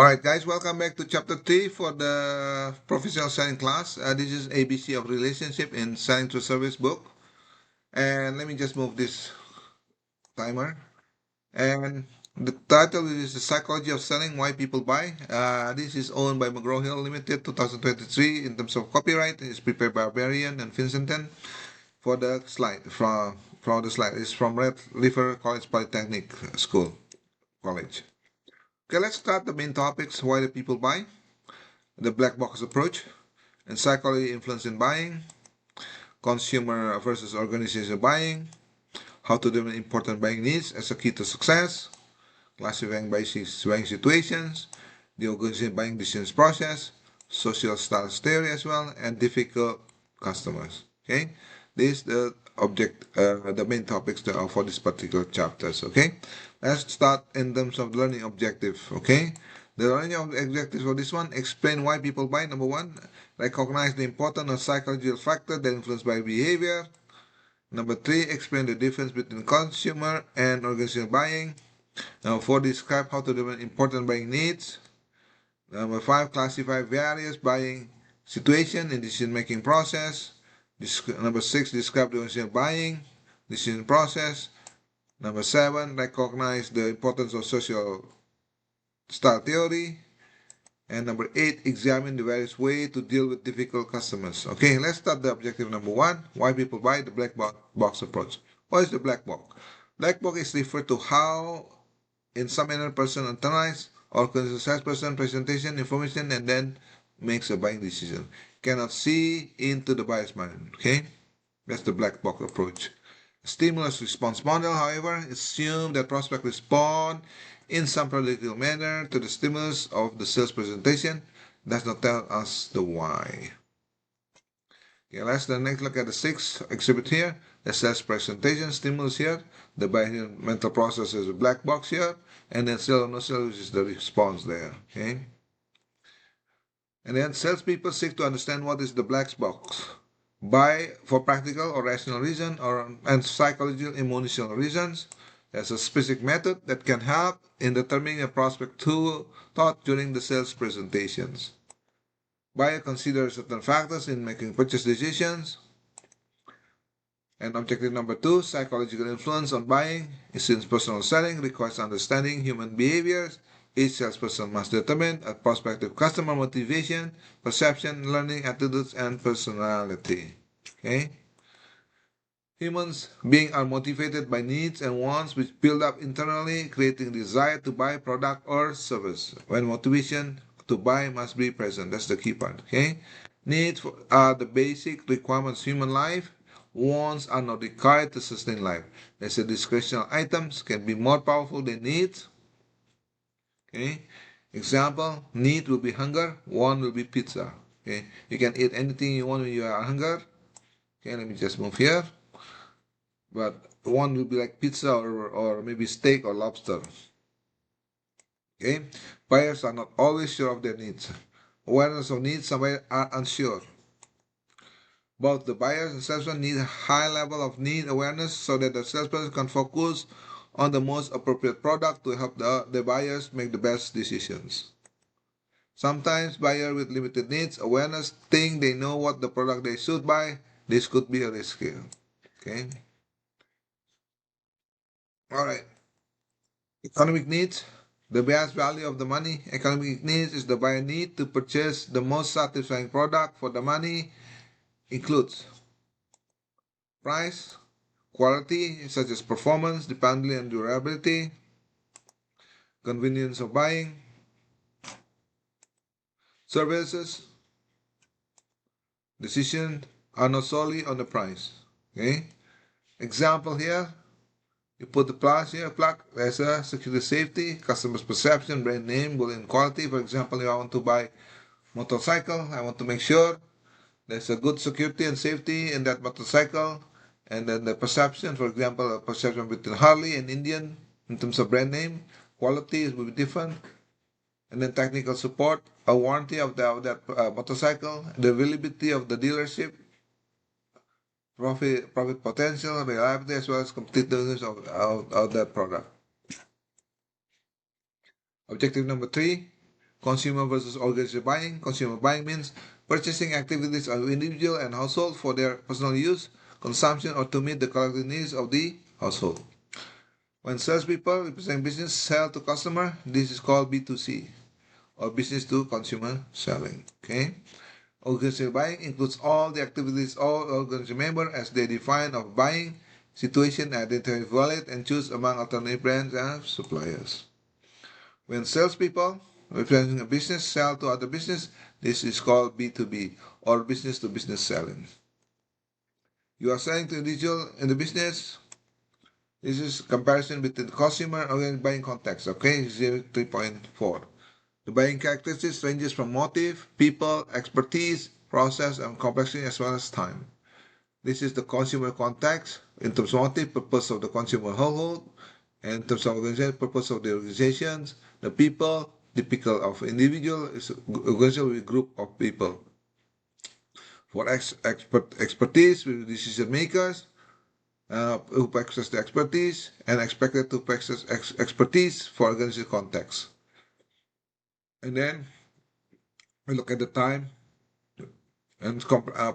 Alright guys, welcome back to chapter 3 for the professional selling class. This is ABC of relationship in selling to service book. And let me just move this timer. And the title is The Psychology of Selling, Why People Buy. This is owned by McGraw-Hill Limited 2023 in terms of copyright. It's prepared by Barbarian and Vincenten. For the slide, from the slide, it's from Red River College Polytechnic School College. Okay, let's start the main topics. Why do people buy? The black box approach, and psychology influence in buying, consumer versus organizational buying, how to determine important buying needs as a key to success, classifying buying situations, the organizational buying decisions process, social styles theory as well, and difficult customers. Okay, this is the main topics for this particular chapters. Okay, let's start in terms of learning objective. Okay, the learning objectives for this one: explain why people buy. Number one, recognize the importance of psychological factors that influence buy behavior. Number three, explain the difference between consumer and organizational buying. Number four, describe how to develop important buying needs. Number five, classify various buying situation in decision-making process. Number six, describe the organizational buying decision process. Number seven, recognize the importance of social style theory. And number eight, examine the various ways to deal with difficult customers. Okay, let's start the objective number one. Why people buy the black box approach. What is the black box? Black box is referred to how in some manner person internalize or considers person presentation information and then makes a buying decision. Cannot see into the buyer's mind. Okay, that's the black box approach. Stimulus response model, however, assumes that prospects respond in some predictable manner to the stimulus of the sales presentation. Does not tell us the why. Okay, let's then next look at the sixth exhibit here. The sales presentation stimulus here. The buying mental process is a black box here. And then sell or no sell, which is the response there. Okay. And then salespeople seek to understand what is the black box. Buy for practical or rational reason and psychological emotional reasons. There's a specific method that can help in determining a prospect thought during the sales presentations. Buyer considers certain factors in making purchase decisions. And objective number two, psychological influence on buying. Since personal selling requires understanding human behaviors, each salesperson must determine a prospective customer motivation, perception, learning, attitudes, and personality. Okay? Humans being are motivated by needs and wants which build up internally, creating desire to buy product or service. When motivation to buy must be present, that's the key part. Okay? Needs are the basic requirements of human life. Wants are not required to sustain life. There's a discretionary items can be more powerful than needs. Okay, example, need will be hunger, want will be pizza. Okay, you can eat anything you want when you are hunger. Okay, let me just move here. But one will be like pizza or maybe steak or lobster. Okay, buyers are not always sure of their needs. Awareness of needs, some are unsure. Both the buyers and salesman need a high level of need awareness so that the salesperson can focus on the most appropriate product to help the buyers make the best decisions. Sometimes buyers with limited needs awareness think they know what the product they should buy. This could be a risk here. Okay. All right. Economic needs. The best value of the money. Economic needs is the buyer need to purchase the most satisfying product for the money. Includes price, quality such as performance, dependability and durability, convenience of buying, services, decision are not solely on the price. Okay. Example here, you put the plus here, plug, there's a security safety, customer's perception, brand name, Boolean quality. For example, if I want to buy motorcycle, I want to make sure there's a good security and safety in that motorcycle. And then the perception, for example, a perception between Harley and Indian in terms of brand name, quality will be different. And then technical support, a warranty of that motorcycle, the availability of the dealership, profit potential, reliability, as well as competitiveness of that product. Objective number three, Consumer versus organized buying. Consumer buying means purchasing activities of individual and household for their personal use, consumption, or to meet the collective needs of the household. When salespeople representing business sell to customer, this is called B2C, or business to consumer selling. Okay. Organized buying includes all the activities all organization members as they define of buying situation, identify wallet, and choose among alternative brands and suppliers. When salespeople representing a business sell to other business, this is called B2B, or business to business selling. You are selling to individual in the business. This is comparison between the consumer and buying context. Okay, 3.4. The buying characteristics ranges from motive, people, expertise, process, and complexity, as well as time. This is the consumer context in terms of motive, purpose of the consumer household, and in terms of organization, purpose of the organizations, the people, typical of individual is organization with group of people. For expertise with decision makers, who practice the expertise, and expected to practice expertise for organization context. And then we look at the time and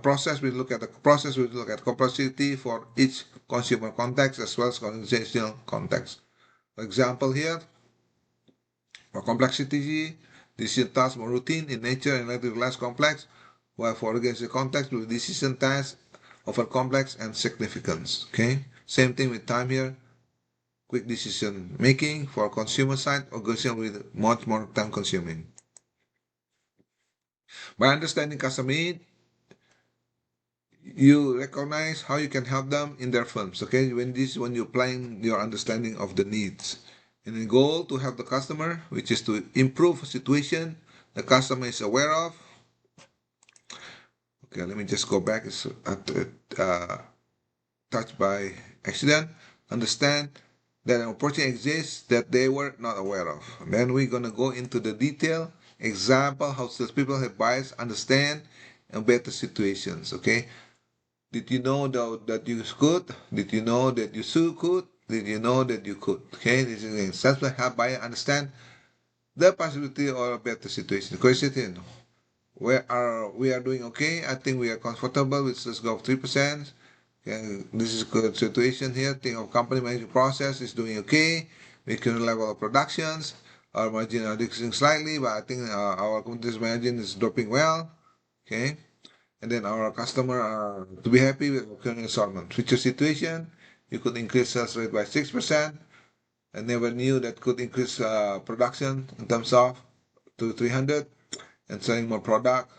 process. We look at the process. We look at complexity for each consumer context as well as organizational context. For example, here for complexity, decision tasks more routine in nature and relatively less complex, while for organizational context, with decision tasks often complex and significance. Okay, same thing with time here. Quick decision making for consumer side, organization with much more time consuming. By understanding customer need, you recognize how you can help them in their firms. Okay, when you're applying your understanding of the needs, and the goal to help the customer, which is to improve a situation the customer is aware of. Okay, let me just go back. It's touched by accident. Understand that an opportunity exists that they were not aware of. And then we're gonna go into the detail example how salespeople help buyers understand and better situations. Okay. Did you know that you could? Did you know that you could? Did you know that you could? Okay, this is salespeople help buyer understand the possibility or a better situation. Question: where are we are doing okay? I think we are comfortable with let's go 3%. Okay, this is good situation here. Think of company management process is doing okay. We can level of productions. Our margin are decreasing slightly, but I think our company's margin is dropping well. Okay. And then our customer are to be happy with current assortment. Future situation, you could increase sales rate by 6%. I never knew that could increase production in terms of to 300 and selling more product.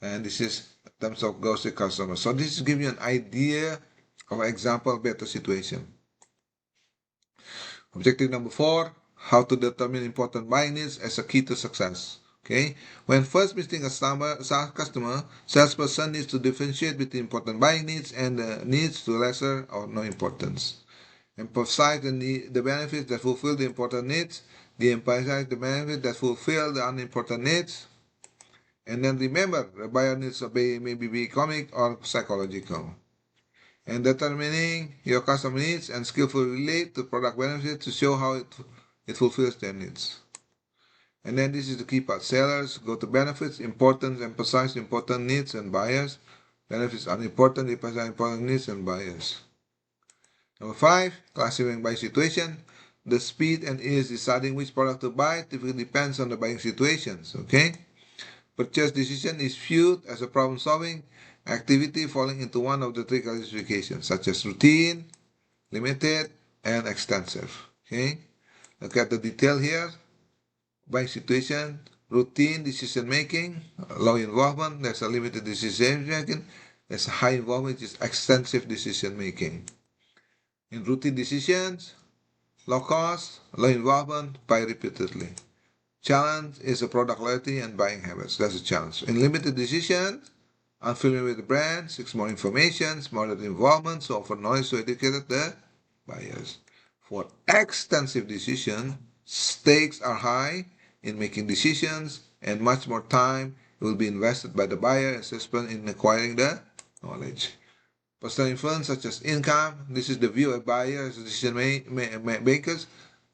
And this is in terms of goes to customers. So this gives you an idea of an example of better situation. Objective number 4, how to determine important buying needs as a key to success. Okay, when first visiting a customer, salesperson needs to differentiate between important buying needs and needs to lesser or no importance. Emphasize the benefits that fulfill the important needs, de-emphasize the benefits that fulfill the unimportant needs, and then remember the buyer needs may be economic or psychological. And determining your customer needs and skillfully relate to product benefits to show how it fulfills their needs. And then this is the key part. Sellers go to benefits, importance, emphasize important needs and buyers. Benefits are important, emphasize important needs and buyers. Number 5, classifying by situation. The speed and ease deciding which product to buy typically depends on the buying situations. Okay? Purchase decision is viewed as a problem-solving activity falling into one of the 3 classifications, such as routine, limited, and extensive. Okay? Look at the detail here. Buying situation, routine decision making, low involvement, there's a limited decision making, there's a high involvement, which is extensive decision making. In routine decisions, low cost, low involvement, buy repeatedly. Challenge is a product loyalty and buying habits. That's a challenge. In limited decisions, unfamiliar with the brand, seeks more information, moderate involvement, so offer knowledge to educate the buyers. For extensive decision, stakes are high in making decisions, and much more time will be invested by the buyer and salesperson in acquiring the knowledge. Personal influence such as income, this is the view of buyers as decision makers,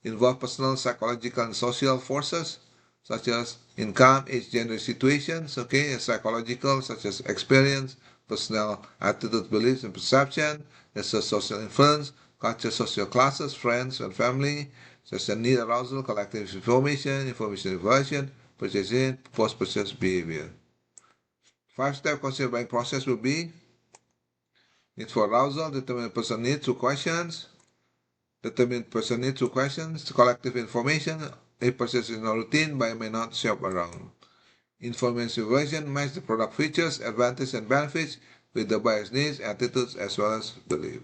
involve personal, psychological, and social forces. such as income, age, gender, situations, okay, and psychological, such as experience, personal attitude, beliefs, and perception. There's a social influence, culture, social classes, friends, and family, such as need arousal, collective information, information evaluation, purchasing, post-purchase behavior. Five-step consumer buying process will be need for arousal, determine person need through questions, determine person need through questions, collective information, a purchase is no routine but may not shop around. Information evaluation match the product features, advantages, and benefits with the buyer's needs, attitudes, as well as belief.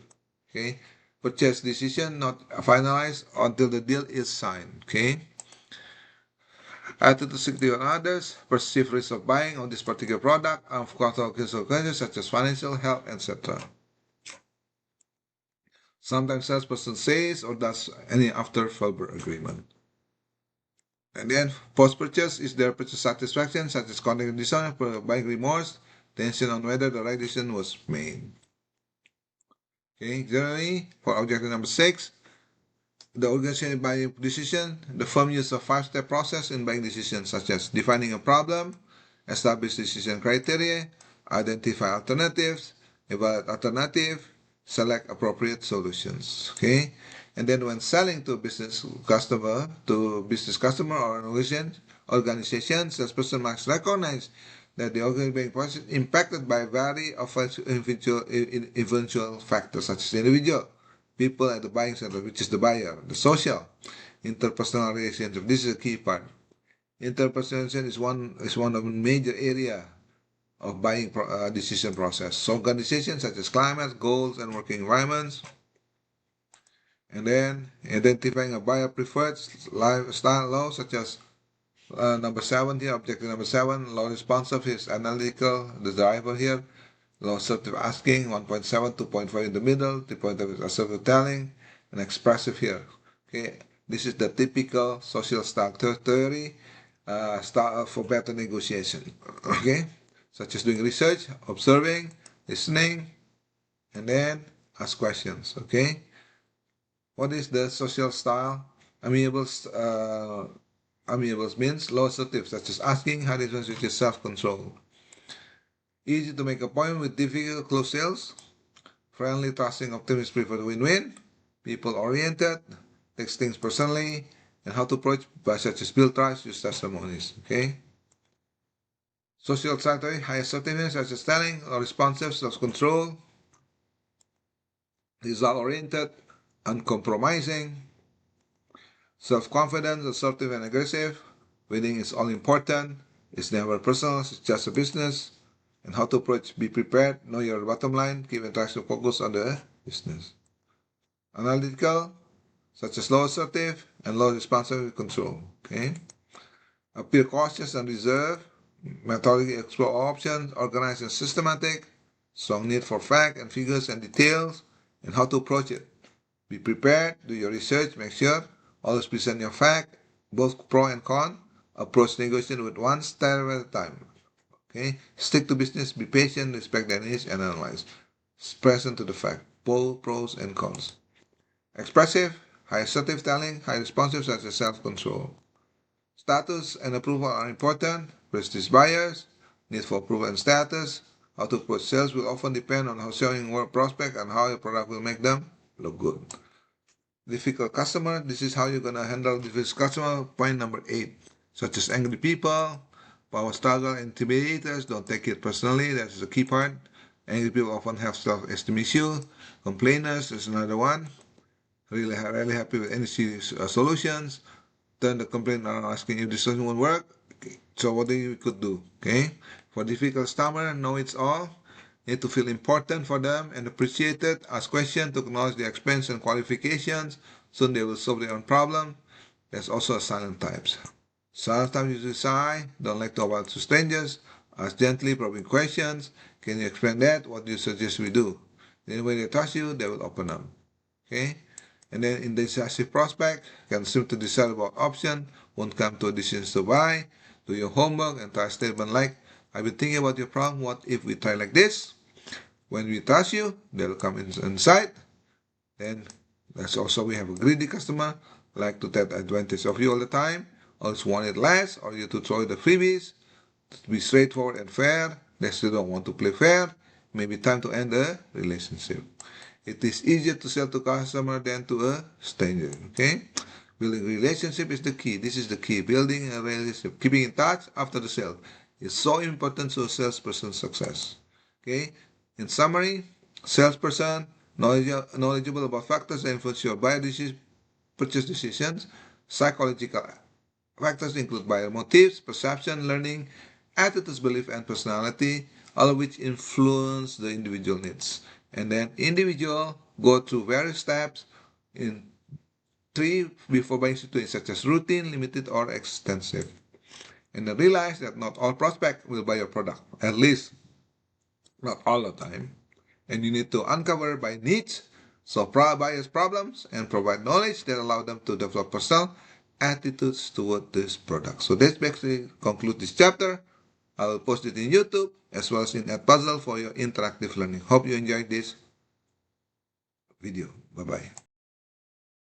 Okay. Purchase decision not finalized until the deal is signed. Okay. Attitude security on others, perceived risk of buying on this particular product, and consequences such as financial, health, etc. Sometimes salesperson says or does any after verbal agreement. And then post-purchase is their purchase satisfaction, such as content design, buying remorse, tension on whether the right decision was made. Okay, generally, for objective number 6, the organization buying decision, the firm use a 5-step process in buying decisions, such as defining a problem, establish decision criteria, identify alternatives, evaluate alternative, select appropriate solutions. Okay, and then when selling to business customer or organization, salesperson must recognize that the organizing process is impacted by variety of eventual factors such as individual, people at the buying center, which is the buyer, the social, interpersonal relationship. This is a key part. Interpersonal is one of the major area of buying decision process. So organizations such as climate, goals, and working environments. And then identifying a buyer preferred lifestyle law such as number 7 here, objective number 7, law responsive is analytical, the driver here. Law assertive asking, 1.7, 2.5 in the middle, 3.5 is assertive telling, and expressive here. Okay, this is the typical social style theory style for better negotiation. Okay, such as doing research, observing, listening, and then ask questions. Okay, what is the social style? Amiables means low assertive, such as asking, high defense, which is self-control. Easy to make appointment with difficult close sales. Friendly, trusting, optimist, prefer win-win. People-oriented, takes things personally, and how to approach by such as build trust, use testimonies. Okay. Social strategy, high assertiveness, such as telling, or responsive, self-control. Result-oriented, uncompromising. Self-confidence, assertive and aggressive. Winning is all important. It's never personal, it's just a business. And how to approach, be prepared, know your bottom line, keep interaction focus on the business. Analytical, such as low assertive and low responsive control. Okay. Appear cautious and reserved, methodically explore options, organized and systematic, strong need for facts and figures and details, and how to approach it. Be prepared, do your research, make sure, always present your fact, both pro and con, approach negotiation with one step at a time. Okay, stick to business, be patient, respect their needs, and analyze. Present to the fact, both pros and cons. Expressive, high assertive telling, high responsive such as self-control. Status and approval are important. Prestige buyers, need for approval and status. How to approach sales will often depend on how showing work prospect and how your product will make them look good. Difficult customer, this is how you're gonna handle difficult customer. Point number 8, such as angry people, power struggle, intimidators, don't take it personally, that's the key part. Angry people often have self-esteem issue. Complainers is another one. Really happy with any solutions. Turn the complaint around asking if this doesn't won't work. Okay. So what do you could do? Okay. For difficult customer, know it's all. Need to feel important for them and appreciated. Ask questions to acknowledge their experience and qualifications. Soon they will solve their own problem. There's also a silent types. Silent types usually shy, don't like to talk about to strangers. Ask gently, probing questions. Can you explain that? What do you suggest we do? Then when they trust you, they will open up. Okay? And then indecisive prospect can seem to decide about option, won't come to a decision to buy. Do your homework and try a statement like, I've been thinking about your problem, what if we try like this? When we trust you, they'll come inside. Then that's also we have a greedy customer, like to take advantage of you all the time. or just want it less, or you to throw the freebies, to be straightforward and fair. They still don't want to play fair. Maybe time to end the relationship. It is easier to sell to customer than to a stranger. Okay, building relationship is the key. This is the key. Building a relationship, keeping in touch after the sale is so important to a salesperson's success. Okay, in summary, salesperson knowledgeable about factors that influence your purchase decisions. Psychological factors include buyer motives, perception, learning, attitudes, belief, and personality, all of which influence the individual needs. And then individual go through various steps in 3 before buying situations such as routine, limited, or extensive. And then realize that not all prospects will buy your product, at least not all the time. And you need to uncover by needs, solve buyers' problems, and provide knowledge that allow them to develop personal attitudes toward this product. So this basically concludes this chapter. I will post it in YouTube as well as in Edpuzzle for your interactive learning. Hope you enjoyed this video. Bye-bye.